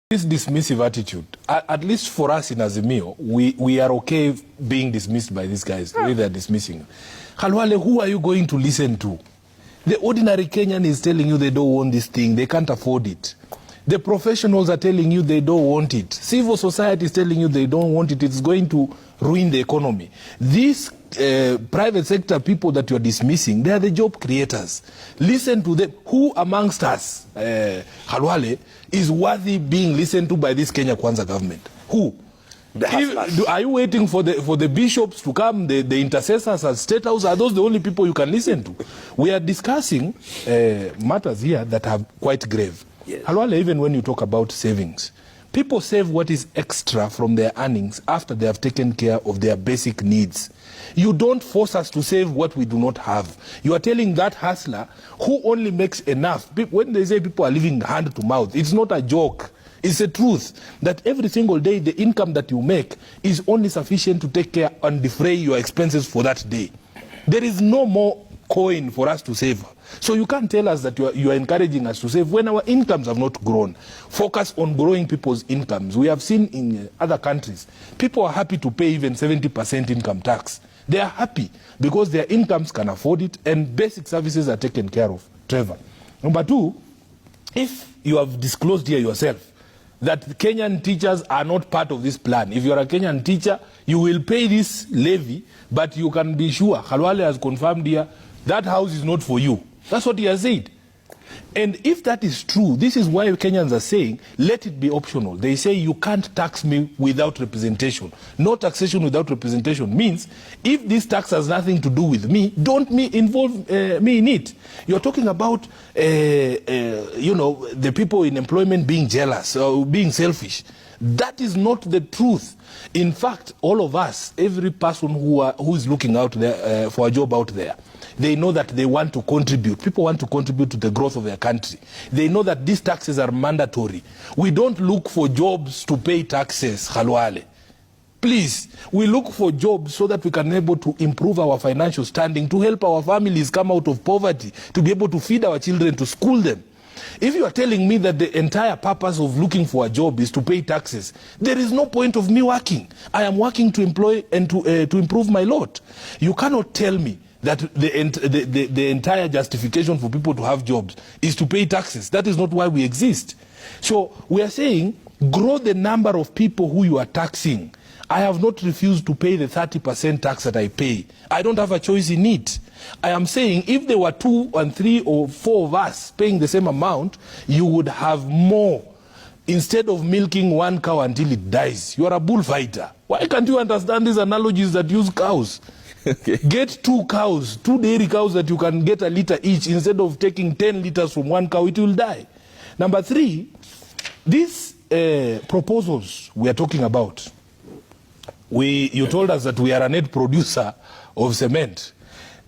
This dismissive attitude, at least for us in Azimio, we are okay being dismissed by these guys, the way they're dismissing. Khalwale, who are you going to listen to? The ordinary Kenyan is telling you they don't want this thing, they can't afford it. The professionals are telling you they don't want it. Civil society is telling you they don't want it, it's going to ruin the economy. These private sector people that you're dismissing, they are the job creators. Listen to them. Who amongst us, Khalwale, is worthy being listened to by this Kenya Kwanza government? Who? Are you waiting for the bishops to come, the intercessors at State House? Are those the only people you can listen to? We are discussing matters here that are quite grave. Yes. Khalwale, even when you talk about savings, people save what is extra from their earnings after they have taken care of their basic needs. You don't force us to save what we do not have. You are telling that hustler who only makes enough. When they say people are living hand to mouth, it's not a joke. It's a truth that every single day the income that you make is only sufficient to take care and defray your expenses for that day. There is no more coin for us to save. So you can't tell us that you are encouraging us to save when our incomes have not grown. Focus on growing people's incomes. We have seen in other countries, people are happy to pay even 70% income tax. They are happy because their incomes can afford it and basic services are taken care of. Trevor. Number two, if you have disclosed here yourself that Kenyan teachers are not part of this plan, if you are a Kenyan teacher, you will pay this levy, but you can be sure, Khalwale has confirmed here, that house is not for you. That's what he has said. And if that is true, this is why Kenyans are saying, let it be optional. They say you can't tax me without representation. No taxation without representation means if this tax has nothing to do with me, don't involve me in it. You're talking about, the people in employment being jealous or being selfish. That is not the truth. In fact, all of us, every person who is looking out there for a job out there, they know that they want to contribute. People want to contribute to the growth of their country. They know that these taxes are mandatory. We don't look for jobs to pay taxes, Khalwale. Please, we look for jobs so that we can be able to improve our financial standing, to help our families come out of poverty, to be able to feed our children, to school them. If you are telling me that the entire purpose of looking for a job is to pay taxes, there is no point of me working. I am working to employ and to improve my lot. You cannot tell me that the entire justification for people to have jobs is to pay taxes. That is not why we exist. So we are saying, grow the number of people who you are taxing. I have not refused to pay the 30% tax that I pay. I don't have a choice in it. I am saying if there were 2 and 3 or 4 of us paying the same amount, you would have more. Instead of milking one cow until it dies, you are a bullfighter. Why can't you understand these analogies that use cows? Okay. Get 2 cows, 2 dairy cows that you can get a liter each. Instead of taking 10 liters from one cow, it will die. Number 3, these proposals we are talking about, you told us that we are a net producer of cement.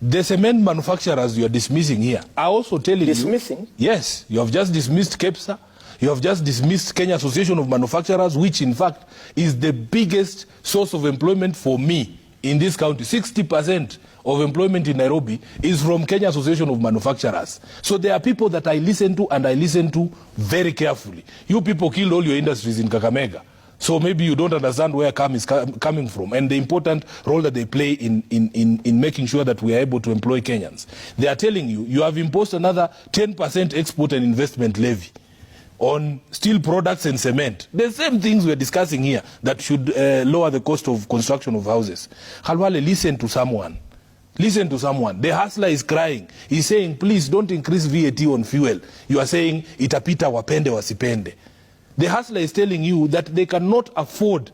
The cement manufacturers you are dismissing here are also telling you... Dismissing? Yes. You have just dismissed KEPSA. You have just dismissed Kenya Association of Manufacturers, which in fact is the biggest source of employment for me in this county. 60% of employment in Nairobi is from Kenya Association of Manufacturers. So there are people that I listen to, and I listen to very carefully. You people killed all your industries in Kakamega. So maybe you don't understand where CAM is coming from and the important role that they play in making sure that we are able to employ Kenyans. They are telling you, you have imposed another 10% export and investment levy on steel products and cement. The same things we're discussing here that should lower the cost of construction of houses. Khalwale, listen to someone. Listen to someone. The hustler is crying. He's saying, please don't increase VAT on fuel. You are saying, itapita wapende wasipende. The hustler is telling you that they cannot afford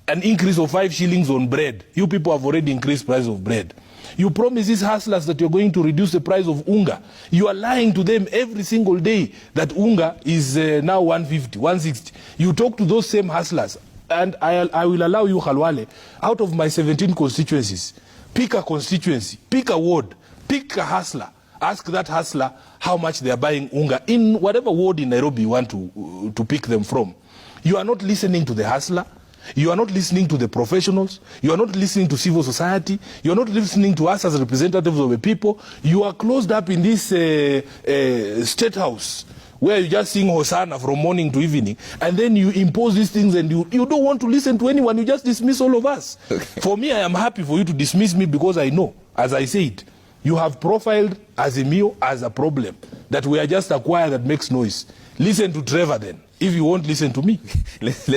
an increase of 5 shillings on bread. You people have already increased price of bread. You promise these hustlers that you're going to reduce the price of unga. You are lying to them every single day that unga is now 150, 160. You talk to those same hustlers, and I will allow you, Khalwale, out of my 17 constituencies, pick a constituency, pick a ward, pick a hustler. Ask that hustler how much they are buying unga in whatever ward in Nairobi you want to pick them from. You are not listening to the hustler. You are not listening to the professionals. You are not listening to civil society. You are not listening to us as representatives of the people. You are closed up in this state house where you just sing Hosanna from morning to evening, and then you impose these things and you don't want to listen to anyone, you just dismiss all of us. Okay. For me, I am happy for you to dismiss me because I know, as I said, you have profiled Azimio as a problem, that we are just a choir that makes noise. Listen to Trevor then, if you won't listen to me. Let's